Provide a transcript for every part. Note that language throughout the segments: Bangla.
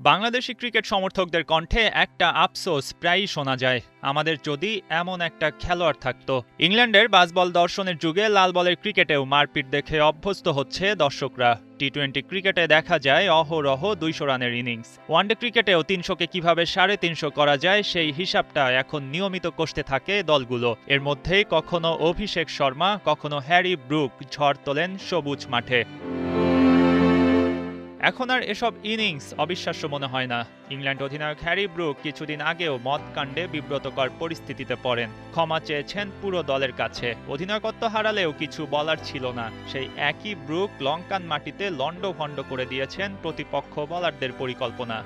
বাংলাদেশি ক্রিকেট সমর্থকদের কণ্ঠে একটা আফসোস প্রায়ই শোনা যায়, আমাদের যদি এমন একটা খেলোয়াড় থাকতো। ইংল্যান্ডের বাসবল দর্শনের যুগে লাল বলের ক্রিকেটেও মারপিট দেখে অভ্যস্ত হচ্ছে দর্শকরা। টি-20 ক্রিকেটে দেখা যায় অহরহ 200 রানের ইনিংস। ওয়ানডে ক্রিকেটেও 300কে কিভাবে 350 করা যায় সেই হিসাবটা এখন নিয়মিত কষতে থাকে দলগুলো। এর মধ্যেই কখনো অভিষেক শর্মা, কখনো হ্যারি ব্রুক ঝড় তোলেন সবুজ মাঠে। এখন আর এসব ইনিংস অবিশ্বাস্য মনে হয় না। ইংল্যান্ড অধিনায়ক হ্যারি ব্রুক কিছুদিন আগেও মদ কাণ্ডে বিব্রতকর পরিস্থিতিতে পড়েন, ক্ষমা চেয়েছেন পুরো দলের কাছে। অধিনায়কত্ব হারালেও কিছু বলার ছিল না। সেই একই ব্রুক লঙ্কান মাটিতে লন্ডভন্ড করে দিয়েছেন প্রতিপক্ষ বোলারদের পরিকল্পনা।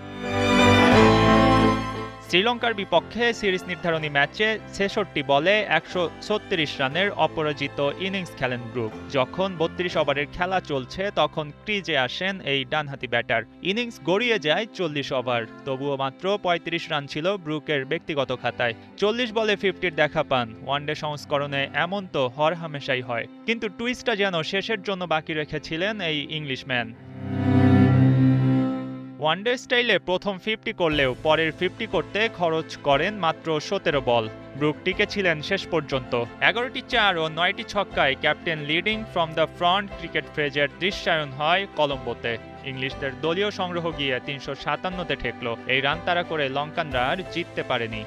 শ্রীলঙ্কার বিপক্ষে সিরিজ নির্ধারণী ম্যাচে 66 বলে 136 রানের অপরাজিত ইনিংস খেলেন ব্রুক। যখন 32 ওভারের খেলা চলছে তখন ক্রিজে আসেন এই ডানহাতি ব্যাটার। ইনিংস গড়িয়ে যায় 40 ওভার, তবুও মাত্র 35 রান ছিল ব্রুকের ব্যক্তিগত খাতায়। 40 বলে 50-র দেখা পান। ওয়ানডে সংস্করণে এমন তো হরহামেশাই হয়, কিন্তু টুইস্টটা যেন শেষের জন্য বাকি রেখেছিলেন এই ইংলিশম্যান। ওয়ানডে স্টাইলে প্রথম 50 করলেও পরের 50 করতে খরচ করেন মাত্র 17 বল। ব্রুক টিকেছিলেন শেষ পর্যন্ত। 11টি 4 ও 9টি ছক্কায় captain leading from the front cricket ফ্রেজের দৃশ্যায়ন হয় কলম্বোতে। ইংলিশদের দলীয় সংগ্রহ গিয়ে 357-তে ঠেকল। এই রান তাড়া করে লঙ্কানরা আর জিততে পারেনি।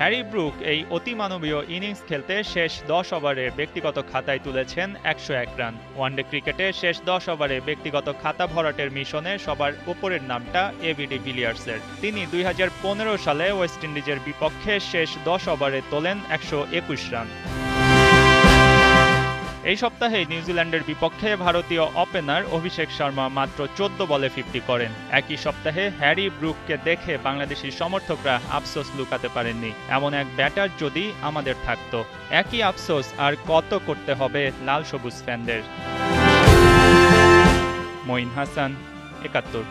হ্যারি ব্রুক এই অতিমানবীয় ইনিংস খেলতে শেষ 10 ওভারে ব্যক্তিগত খাতায় তুলেছেন 101 রান। ওয়ানডে ক্রিকেটে শেষ 10 ওভারে ব্যক্তিগত খাতা ভরাটের মিশনে সবার উপরের নামটা এবি ডি ভিলিয়ার্সের। তিনি 2015 সালে ওয়েস্ট ইন্ডিজের বিপক্ষে শেষ 10 ওভারে তোলেন 121 রান। এই সপ্তাহে নিউজিল্যান্ডের বিপক্ষে ভারতীয় ওপেনার অভিষেক শর্মা মাত্র 14 বলে 50 করেন। একই সপ্তাহে হ্যারি ব্রুককে দেখে বাংলাদেশি সমর্থকরা আফসোস লুকাতে পারেননি, এমন এক ব্যাটার যদি আমাদের থাকতো। একই আফসোস আর কত করতে হবে লাল সবুজ ফ্যানদের। মঈন হাসান, 71।